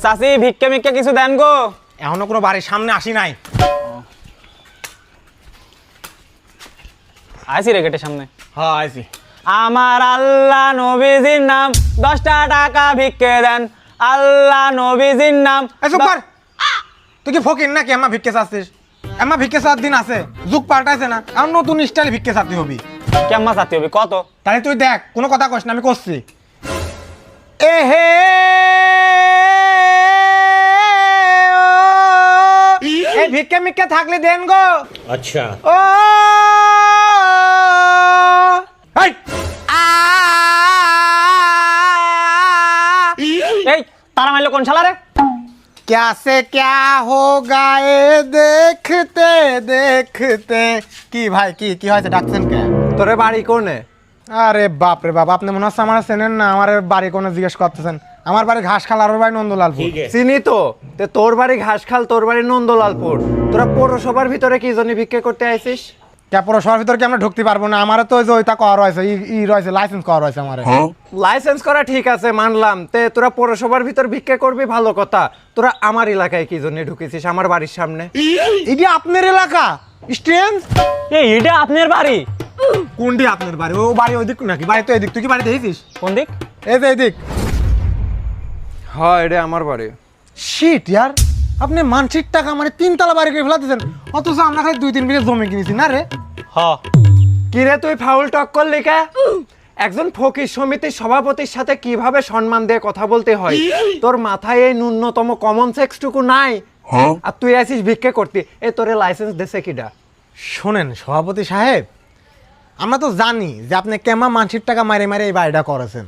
চাচি ভিক্ষে মিক্ষে কিছু দেন গো। এখনো কোনো বাড়ির সামনে আসি নাই। আইসি রে গেটের সামনে। হ্যাঁ আইসি। আমার আল্লাহ নবীজির নাম 10টা টাকা ভিক্ষে দেন, আল্লাহ নবীজির নাম। সুপার তুই কি ফকির নাকি আমার ভিক্ষে চাচ্ছিস? আমার ভিক্ষে চাওয়ার দিন আছে, যুগ পাল্টাইছে না, আর নতুন স্টাইল ভিক্ষে চাতে হবি। কেমন চাতে হবে কত? তাহলে তুই দেখ, কোনো কথা কস না, আমি করছি। এ হে এই ভিক্ষে মিক্ষে থাকলে দেন গো। আচ্ছা ও এই এই তারা মাইলো কোন শালা রে? क्या से क्या हो गाए देखते देखते কি ভাই কি হয়েছে ডাকছেন কে? তোরে বাড়ি কোনে? আরে বাপ রে বাপ, আপনি মনে হচ্ছে আমার চেনেন না। আমার বাড়ি কোনে জিজ্ঞেস করতেছেন? আমার বাড়ি ঘাসখাল, আর ওর বাড়ি নন্দলালপুর। চিনি তো। তোর বাড়ি ঘাসখাল, তোর বাড়ি নন্দলালপুর। তোরা পৌরসভার ভিতরে কি জন্য ভিক্ষে করতে আইছিস? পৌরসভার ভিতরে কি আমরা ঢুকতে পারবো না? আমার তো ওই যে ওইটা করা রয়েছে, ই রয়েছে, লাইসেন্স করা রয়েছে আমার। লাইসেন্স করা ঠিক আছে, মানলাম। তোরা পৌরসভার ভিতর ভিক্ষে করবি, ভালো কথা। তোরা আমার এলাকায় কি জন্য ঢুকেছিস, আমার বাড়ির সামনে? এটি আপনার এলাকা? স্ট্রেঞ্জ। এটা আপনার বাড়ি? কোনটি আপনার বাড়ি? ও বাড়ি ওইদিক নাকি? বাড়ি তো এদিক। তুই কি বাড়ি দেখেছিস? কোন দিক? এই যে এদিক। হ্যাঁ, এটা আমার বাড়ি। শিট ইয়ার, আপনি মানসিক টাকা মানে 3 তলা বাড়ি করে ফেলাতেছেন, অথচ আমরা খালি 2-3 বিঘা জমি কিনেছি না রে। হ কিরে তুই ফাউল টক করলি কে? একজন ফকির সমিতির সভাপতির সাথে কিভাবে সম্মান দিয়ে কথা বলতে হয়, তোর মাথায় এই ন্যূনতম কমন সেন্সটুকু নাই? আর তুই আসিস ভিক্ষে করতে? তোরে লাইসেন্স দেশে কিডা? শোনেন সভাপতি সাহেব, আমরা তো জানি যে আপনি কেমন মানসিক টাকা মারে মারে এই বাড়িটা করেছেন।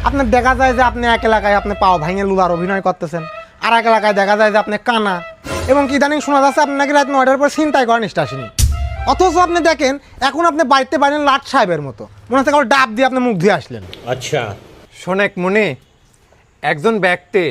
আপনার দেখা যায় যে আপনি এক এলাকায় আপনি পাও ভাঙে লুলার অভিনয় করতেছেন, আর এক এলাকায় দেখা যায় যে আপনি কানা, এবং কি ইদানিং শোনা যাচ্ছে আপনি নাকি রাত 9টার পর ছিনতাই করেন স্টেশনে। অথচ আপনি দেখেন এখন আপনি বাড়িতে বাইরেন লাট সাহেবের মতো, মনে হচ্ছে কারো ডাব দিয়ে আপনি মুখ ধুয়ে আসলেন। আচ্ছা শোনেক মুনি, একজন ব্যক্তি